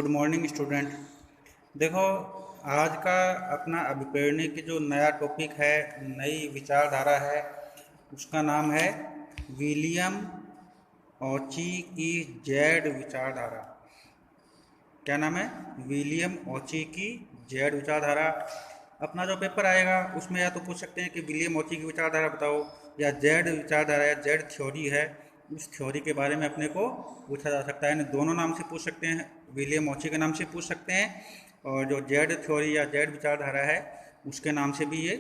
Good morning student. देखो, आज का अपना अभिप्रेरणा की जो नया टॉपिक है, नई विचारधारा है, उसका नाम है विलियम ऑची की जेड विचारधारा। क्या नाम है? विलियम ऑची की जेड विचारधारा। अपना जो पेपर आएगा उसमें या तो पूछ सकते हैं कि विलियम ऑची की विचारधारा बताओ, या जेड विचारधारा या जेड थ्योरी है, उस थ्योरी के बारे में अपने को पूछा जा सकता है। यानी दोनों नाम से पूछ सकते हैं, विलियम ऑची के नाम से पूछ सकते हैं, और जो जेड थ्योरी या जेड विचारधारा है उसके नाम से भी ये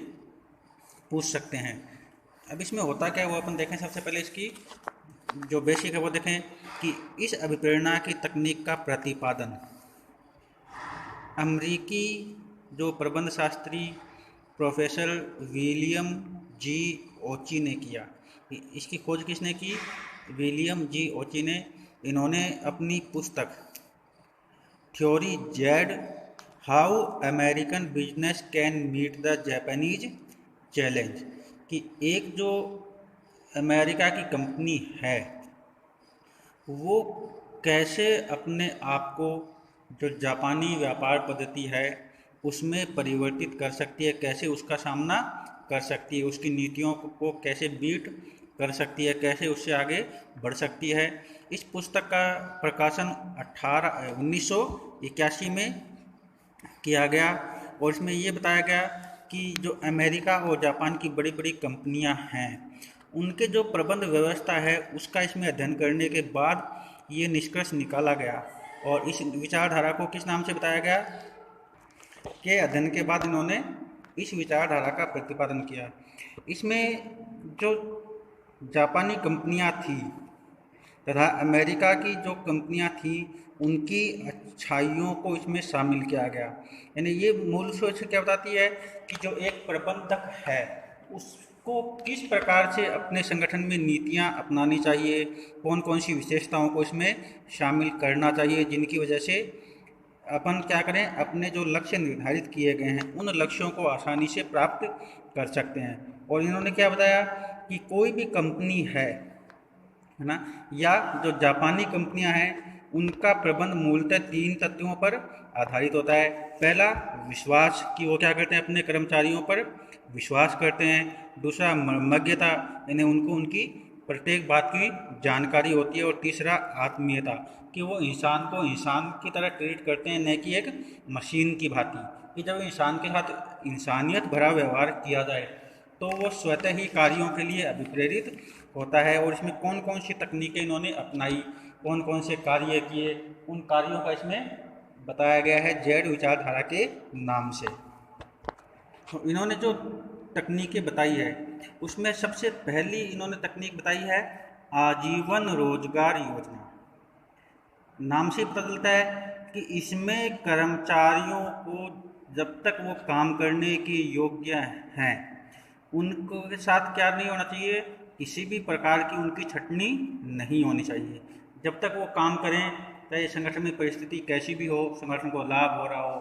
पूछ सकते हैं। अब इसमें होता क्या है वो अपन देखें। सबसे पहले इसकी जो बेसिक है वो देखें कि इस अभिप्रेरणा की तकनीक का प्रतिपादन अमरीकी जो प्रबंध शास्त्री प्रोफेसर विलियम जी ओची ने किया। इसकी खोज किसने की? विलियम जी ओची ने। इन्होंने अपनी पुस्तक theory Z, how American business can meet the Japanese challenge, कि एक जो अमेरिका की कंपनी है वो कैसे अपने आप को जो जापानी व्यापार पद्धति है उसमें परिवर्तित कर सकती है, कैसे उसका सामना कर सकती है, उसकी नीतियों को कैसे बीट कर सकती है, कैसे उससे आगे बढ़ सकती है। इस पुस्तक का प्रकाशन 1981 में किया गया, और इसमें ये बताया गया कि जो अमेरिका और जापान की बड़ी बड़ी कंपनियां हैं उनके जो प्रबंध व्यवस्था है उसका इसमें अध्ययन करने के बाद ये निष्कर्ष निकाला गया। और इस विचारधारा को किस नाम से बताया गया? के अध्ययन के बाद इन्होंने इस विचारधारा का प्रतिपादन किया। इसमें जो जापानी कंपनियां थी तथा अमेरिका की जो कंपनियां थी उनकी अच्छाइयों को इसमें शामिल किया गया। यानी ये मूल सोच से क्या बताती है कि जो एक प्रबंधक है उसको किस प्रकार से अपने संगठन में नीतियां अपनानी चाहिए, कौन कौन सी विशेषताओं को इसमें शामिल करना चाहिए, जिनकी वजह से अपन क्या करें, अपने जो लक्ष्य निर्धारित किए गए हैं उन लक्ष्यों को आसानी से प्राप्त कर सकते हैं। और इन्होंने क्या बताया कि कोई भी कंपनी है ना, या जो जापानी कंपनियां हैं उनका प्रबंध मूलतः 3 तत्वों पर आधारित होता है। पहला, विश्वास, कि वो क्या करते हैं, अपने कर्मचारियों पर विश्वास करते हैं। दूसरा, मर्मज्ञता, यानी उनको उनकी प्रत्येक बात की जानकारी होती है। और तीसरा, आत्मीयता, कि वो इंसान को इंसान की तरह ट्रीट करते हैं, न कि एक मशीन की भांति। कि जब इंसान के साथ इंसानियत भरा व्यवहार किया जाए तो वो स्वतः ही कार्यों के लिए अभिप्रेरित होता है। और इसमें कौन कौन सी तकनीकें इन्होंने अपनाई, कौन कौन से कार्य किए, उन कार्यों का इसमें बताया गया है जेड विचारधारा के नाम से। तो इन्होंने जो तकनीकें बताई है उसमें सबसे पहली इन्होंने तकनीक बताई है आजीवन रोजगार योजना। नाम से पता चलता है कि इसमें कर्मचारियों को जब तक वो काम करने के योग्य हैं उनको के साथ क्या नहीं होना चाहिए, किसी भी प्रकार की उनकी छटनी नहीं होनी चाहिए। जब तक वो काम करें, चाहे संगठन में परिस्थिति कैसी भी हो, संगठन को लाभ हो रहा हो,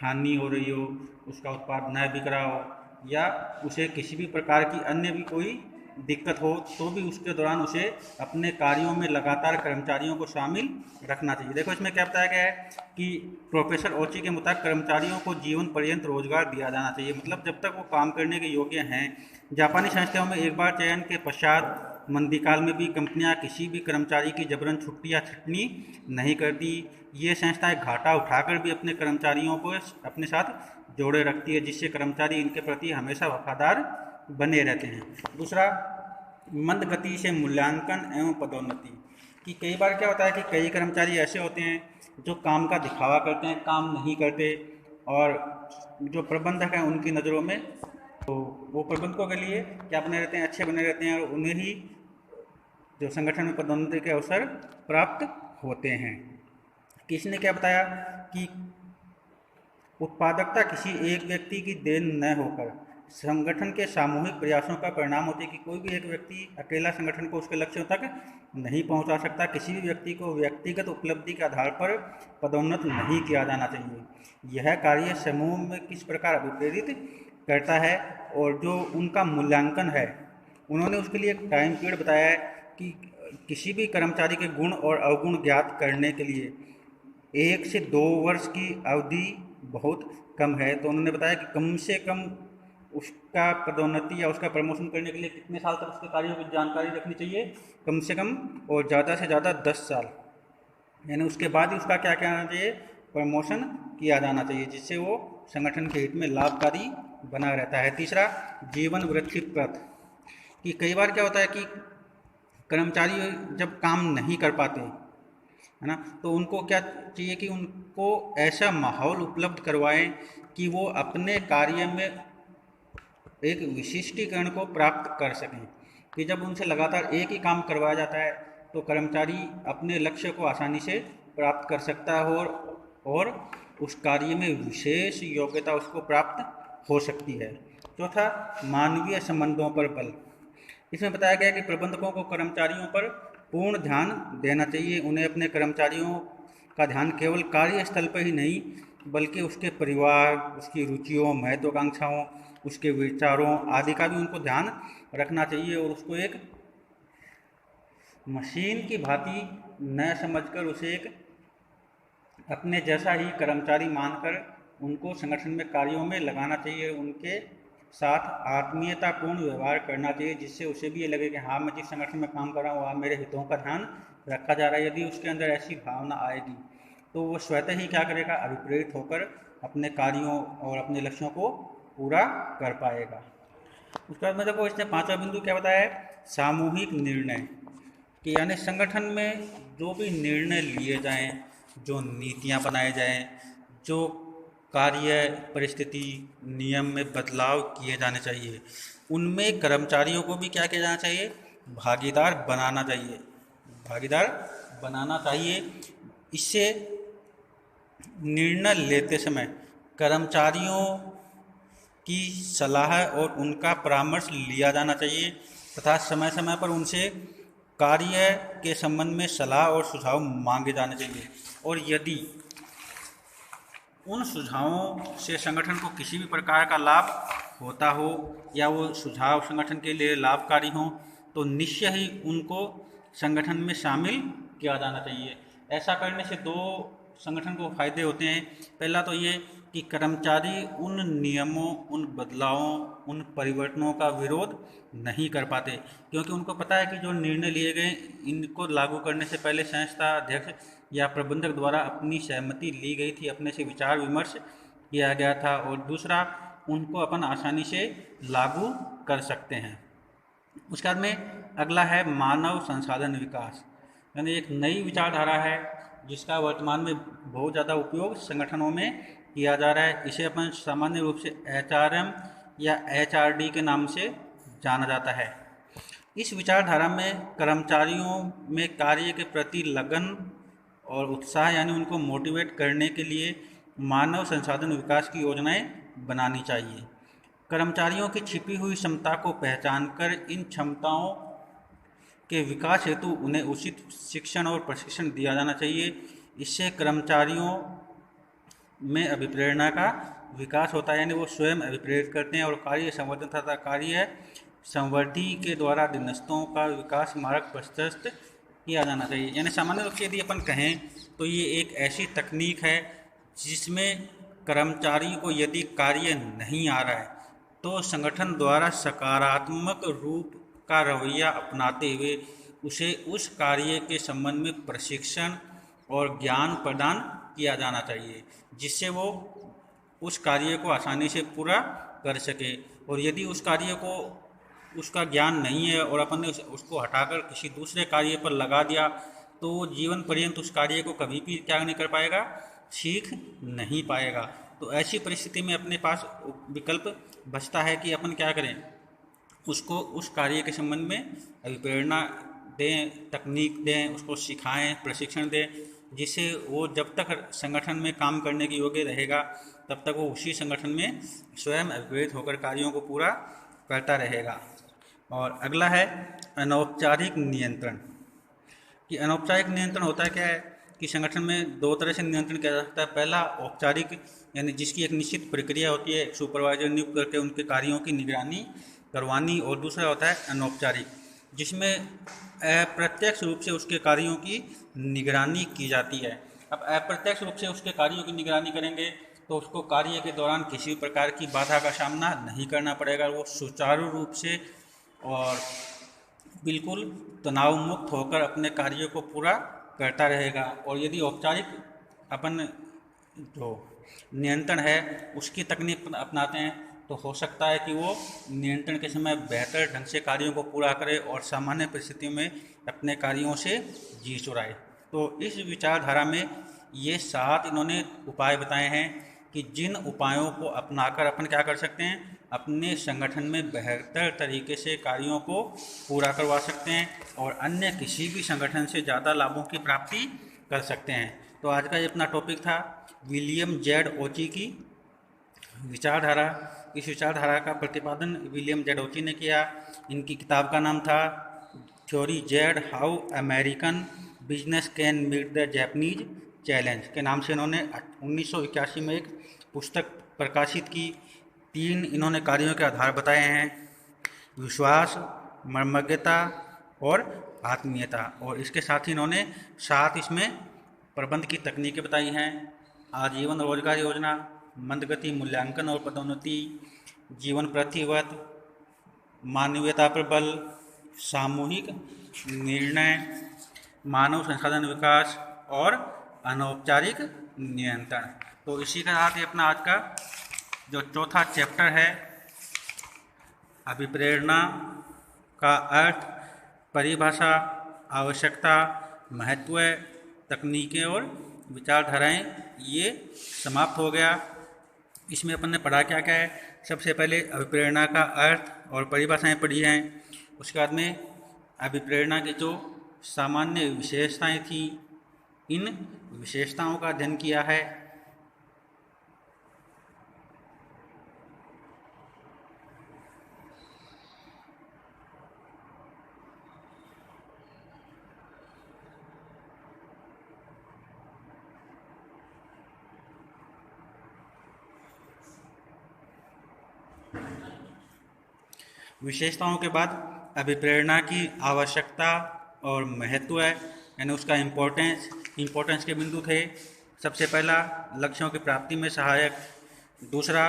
हानि हो रही हो, उसका उत्पाद न बिक रहा हो, या उसे किसी भी प्रकार की अन्य भी कोई दिक्कत हो, तो भी उसके दौरान उसे अपने कार्यों में लगातार कर्मचारियों को शामिल रखना चाहिए। देखो इसमें क्या बताया गया है कि प्रोफेसर ओची के मुताबिक कर्मचारियों को जीवन पर्यंत रोजगार दिया जाना चाहिए, मतलब जब तक वो काम करने के योग्य हैं। जापानी संस्थाओं में एक बार चयन के पश्चात मंदीकाल में भी कंपनियां किसी भी कर्मचारी की जबरन छुट्टी या छटनी नहीं करती। ये संस्थाएं घाटा उठाकर भी अपने कर्मचारियों को अपने साथ जोड़े रखती है, जिससे कर्मचारी इनके प्रति हमेशा वफादार बने रहते हैं। दूसरा, मंद गति से मूल्यांकन एवं पदोन्नति, कि कई बार क्या होता है कि कई कर्मचारी ऐसे होते हैं जो काम का दिखावा करते हैं, काम नहीं करते, और जो प्रबंधक हैं उनकी नज़रों में तो वो प्रबंधकों के लिए क्या बने रहते हैं, अच्छे बने रहते हैं, और उन्हें ही जो संगठन में पदोन्नति के अवसर प्राप्त होते हैं। किसी ने क्या बताया कि उत्पादकता किसी एक व्यक्ति की देन न होकर संगठन के सामूहिक प्रयासों का परिणाम होती है, कि कोई भी एक व्यक्ति अकेला संगठन को उसके लक्ष्यों तक नहीं पहुंचा सकता। किसी भी व्यक्ति को व्यक्तिगत उपलब्धि के आधार पर पदोन्नत नहीं किया जाना चाहिए। यह कार्य समूह में किस प्रकार अभिप्रेरित करता है, और जो उनका मूल्यांकन है उन्होंने उसके लिए एक टाइम पीरियड बताया है कि किसी भी कर्मचारी के गुण और अवगुण ज्ञात करने के लिए 1 से 2 वर्ष की अवधि बहुत कम है। तो उन्होंने बताया कि कम से कम उसका पदोन्नति या उसका प्रमोशन करने के लिए कितने साल तक उसके कार्यों की जानकारी रखनी चाहिए, कम से कम, और ज़्यादा से ज़्यादा 10 साल, यानी उसके बाद ही उसका क्या कहना चाहिए, प्रमोशन किया जाना चाहिए, जिससे वो संगठन के हित में लाभकारी बना रहता है। तीसरा, जीवन वृद्धि प्रथ, कि कई बार क्या होता है कि कर्मचारी जब काम नहीं कर पाते, है ना, तो उनको क्या चाहिए कि उनको ऐसा माहौल उपलब्ध करवाएं कि वो अपने कार्य में एक विशिष्टीकरण को प्राप्त कर सकें। कि जब उनसे लगातार एक ही काम करवाया जाता है तो कर्मचारी अपने लक्ष्य को आसानी से प्राप्त कर सकता है, और उस कार्य में विशेष योग्यता उसको प्राप्त हो सकती है। चौथा, मानवीय संबंधों पर बल, इसमें बताया गया कि प्रबंधकों को कर्मचारियों पर पूर्ण ध्यान देना चाहिए। उन्हें अपने कर्मचारियों का ध्यान केवल कार्यस्थल पर ही नहीं, बल्कि उसके परिवार, उसकी रुचियों, महत्वाकांक्षाओं, उसके विचारों आदि का भी उनको ध्यान रखना चाहिए, और उसको एक मशीन की भांति न समझकर उसे एक अपने जैसा ही कर्मचारी मानकर उनको संगठन में कार्यों में लगाना चाहिए। उनके साथ आत्मीयतापूर्ण व्यवहार करना चाहिए, जिससे उसे भी ये लगे कि हाँ, मैं जिस संगठन में काम कर रहा हूँ वहाँ मेरे हितों का ध्यान रखा जा रहा है। यदि उसके अंदर ऐसी भावना आएगी तो वो स्वतः ही क्या करेगा, अभिप्रेरित होकर अपने कार्यों और अपने लक्ष्यों को पूरा कर पाएगा। उसके बाद में देखो इसने 5वां बिंदु क्या बताया है, सामूहिक निर्णय, कि यानी संगठन में जो भी निर्णय लिए जाएं, जो नीतियां बनाए जाएं, जो कार्य परिस्थिति नियम में बदलाव किए जाने चाहिए, उनमें कर्मचारियों को भी क्या किया जाना चाहिए, भागीदार बनाना चाहिए, भागीदार बनाना चाहिए। इससे निर्णय लेते समय कर्मचारियों की सलाह और उनका परामर्श लिया जाना चाहिए, तथा समय समय पर उनसे कार्य के संबंध में सलाह और सुझाव मांगे जाने चाहिए। और यदि उन सुझावों से संगठन को किसी भी प्रकार का लाभ होता हो या वो सुझाव संगठन के लिए लाभकारी हों, तो निश्चय ही उनको संगठन में शामिल किया जाना चाहिए। ऐसा करने से दो संगठन को फायदे होते हैं। पहला तो ये कि कर्मचारी उन नियमों, उन बदलावों, उन परिवर्तनों का विरोध नहीं कर पाते, क्योंकि उनको पता है कि जो निर्णय लिए गए इनको लागू करने से पहले संस्था अध्यक्ष या प्रबंधक द्वारा अपनी सहमति ली गई थी, अपने से विचार विमर्श किया गया था, और दूसरा उनको अपन आसानी से लागू कर सकते हैं। उसके बाद में अगला है मानव संसाधन विकास, यानी एक नई विचारधारा है जिसका वर्तमान में बहुत ज़्यादा उपयोग संगठनों में किया जा रहा है। इसे अपन सामान्य रूप से HRM या HRD के नाम से जाना जाता है। इस विचारधारा में कर्मचारियों में कार्य के प्रति लगन और उत्साह, यानी उनको मोटिवेट करने के लिए मानव संसाधन विकास की योजनाएं बनानी चाहिए। कर्मचारियों की छिपी हुई क्षमता को पहचान कर इन क्षमताओं के विकास हेतु उन्हें उचित शिक्षण और प्रशिक्षण दिया जाना चाहिए। इससे कर्मचारियों में अभिप्रेरणा का विकास होता है, यानी वो स्वयं अभिप्रेरित करते हैं, और कार्य संवर्धन तथा कार्य संवर्धी के द्वारा अधीनस्थों का विकास मार्ग प्रशस्त किया जाना चाहिए। यानी सामान्य रूप से यदि अपन कहें तो ये एक ऐसी तकनीक है जिसमें कर्मचारी को यदि कार्य नहीं आ रहा है तो संगठन द्वारा सकारात्मक रूप का रवैया अपनाते हुए उसे उस कार्य के संबंध में प्रशिक्षण और ज्ञान प्रदान किया जाना चाहिए, जिससे वो उस कार्य को आसानी से पूरा कर सके। और यदि उस कार्य को उसका ज्ञान नहीं है और अपन ने उसको हटाकर किसी दूसरे कार्य पर लगा दिया तो वो जीवन पर्यंत उस कार्य को कभी भी क्या नहीं कर पाएगा, सीख नहीं पाएगा। तो ऐसी परिस्थिति में अपने पास विकल्प बचता है कि अपन क्या करें, उसको उस कार्य के संबंध में अभिप्रेरणा दें, तकनीक दें, उसको सिखाएं, प्रशिक्षण दें, जिससे वो जब तक संगठन में काम करने के योग्य रहेगा तब तक वो उसी संगठन में स्वयं अभिप्रेरित होकर कार्यों को पूरा करता रहेगा। और अगला है अनौपचारिक नियंत्रण, कि अनौपचारिक नियंत्रण होता है क्या है कि संगठन में दो तरह से नियंत्रण किया जा सकता है। पहला औपचारिक, यानी जिसकी एक निश्चित प्रक्रिया होती है, सुपरवाइजर नियुक्त करके उनके कार्यों की निगरानी करवानी, और दूसरा होता है अनौपचारिक, जिसमें अप्रत्यक्ष रूप से उसके कार्यों की निगरानी की जाती है। अब अप्रत्यक्ष रूप से उसके कार्यों की निगरानी करेंगे तो उसको कार्य के दौरान किसी प्रकार की बाधा का सामना नहीं करना पड़ेगा, वो सुचारू रूप से और बिल्कुल तनाव मुक्त होकर अपने कार्यों को पूरा करता रहेगा। और यदि औपचारिक अपन जो नियंत्रण है उसकी तकनीक अपनाते हैं तो हो सकता है कि वो नियंत्रण के समय बेहतर ढंग से कार्यों को पूरा करे और सामान्य परिस्थितियों में अपने कार्यों से जी चुराए। तो इस विचारधारा में ये 7 इन्होंने उपाय बताए हैं कि जिन उपायों को अपनाकर अपन क्या कर सकते हैं, अपने संगठन में बेहतर तरीके से कार्यों को पूरा करवा सकते हैं और अन्य किसी भी संगठन से ज़्यादा लाभों की प्राप्ति कर सकते हैं। तो आज का ये अपना टॉपिक था विलियम जेड ओची की विचारधारा। इस विचारधारा का प्रतिपादन विलियम जेड ओची ने किया। इनकी किताब का नाम था theory Z, how American business can meet the Japanese challenge के नाम से इन्होंने 1981 में एक पुस्तक प्रकाशित की। 3 इन्होंने कार्यों के आधार बताए हैं, विश्वास, मर्मज्ञता और आत्मीयता। और इसके साथ ही इन्होंने 7 इसमें प्रबंध की तकनीकें बताई हैं, आजीवन रोजगार योजना, मंदगति मूल्यांकन और पदोन्नति, जीवन प्रतिव्रत, मानवीयता पर बल, सामूहिक निर्णय, मानव संसाधन विकास और अनौपचारिक नियंत्रण। तो इसी के साथ ही अपना आज का जो चौथा चैप्टर है अभिप्रेरणा का अर्थ, परिभाषा, आवश्यकता, महत्व, तकनीकें और विचारधाराएं, ये समाप्त हो गया। इसमें अपन ने पढ़ा क्या क्या है, सबसे पहले अभिप्रेरणा का अर्थ और परिभाषाएं पढ़ी हैं। उसके बाद में अभिप्रेरणा की जो सामान्य विशेषताएं थी, इन विशेषताओं का अध्ययन किया है। विशेषताओं के बाद अभिप्रेरणा की आवश्यकता और महत्व है, यानी उसका इम्पोर्टेंस के बिंदु थे। सबसे पहला लक्ष्यों की प्राप्ति में सहायक, दूसरा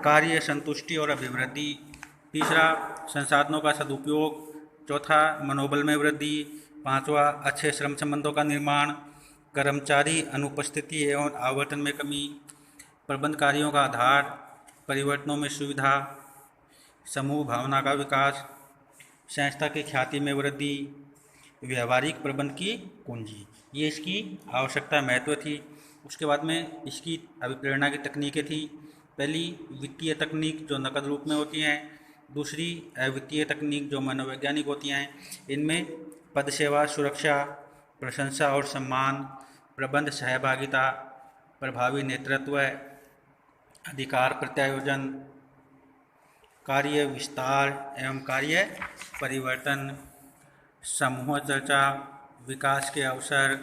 कार्य संतुष्टि और अभिवृद्धि, तीसरा संसाधनों का सदुपयोग, चौथा मनोबल में वृद्धि, पांचवा अच्छे श्रम संबंधों का निर्माण, कर्मचारी अनुपस्थिति एवं आवर्तन में कमी, प्रबंध कार्यों का आधार, परिवर्तनों में सुविधा, समूह भावना का विकास, संस्था की ख्याति में वृद्धि, व्यवहारिक प्रबंध की कुंजी। ये इसकी आवश्यकता महत्व थी। उसके बाद में इसकी अभिप्रेरणा की तकनीकें थी। पहली वित्तीय तकनीक जो नकद रूप में होती हैं, दूसरी अवित्तीय तकनीक जो मनोवैज्ञानिक होती हैं। इनमें पद सेवा सुरक्षा, प्रशंसा और सम्मान, प्रबंध सहभागिता, प्रभावी नेतृत्व, अधिकार प्रत्यायोजन, कार्य विस्तार एवं कार्य परिवर्तन, समूह चर्चा, विकास के अवसर,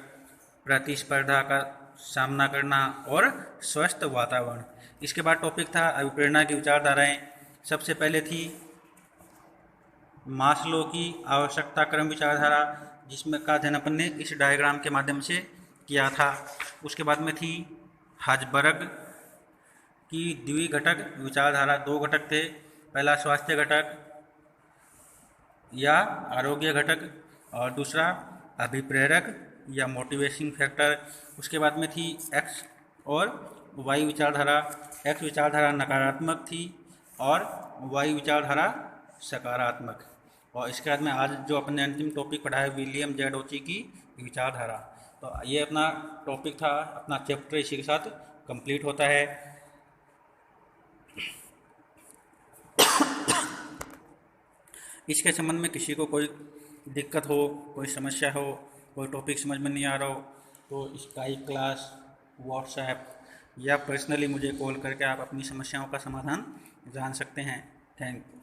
प्रतिस्पर्धा का सामना करना और स्वस्थ वातावरण। इसके बाद टॉपिक था अभिप्रेरणा की विचारधाराएं। सबसे पहले थी मास्लो की आवश्यकता क्रम विचारधारा, जिसमें का अध्ययन अपन ने इस डायग्राम के माध्यम से किया था। उसके बाद में थी हर्ज़बर्ग की द्विघटक विचारधारा। 2 घटक थे, पहला स्वास्थ्य घटक या आरोग्य घटक और दूसरा अभिप्रेरक या मोटिवेशन फैक्टर। उसके बाद में थी एक्स और वाई विचारधारा। एक्स विचारधारा नकारात्मक थी और वाई विचारधारा सकारात्मक। और इसके बाद में आज जो अपने अंतिम टॉपिक पढ़ा है विलियम जेड ओची की विचारधारा। तो ये अपना टॉपिक था, अपना चैप्टर इसी के साथ कंप्लीट होता है। इसके संबंध में किसी को कोई दिक्कत हो, कोई समस्या हो, कोई टॉपिक समझ में नहीं आ रहा हो तो स्काइप क्लास, व्हाट्सएप या पर्सनली मुझे कॉल करके आप अपनी समस्याओं का समाधान जान सकते हैं। Thank you.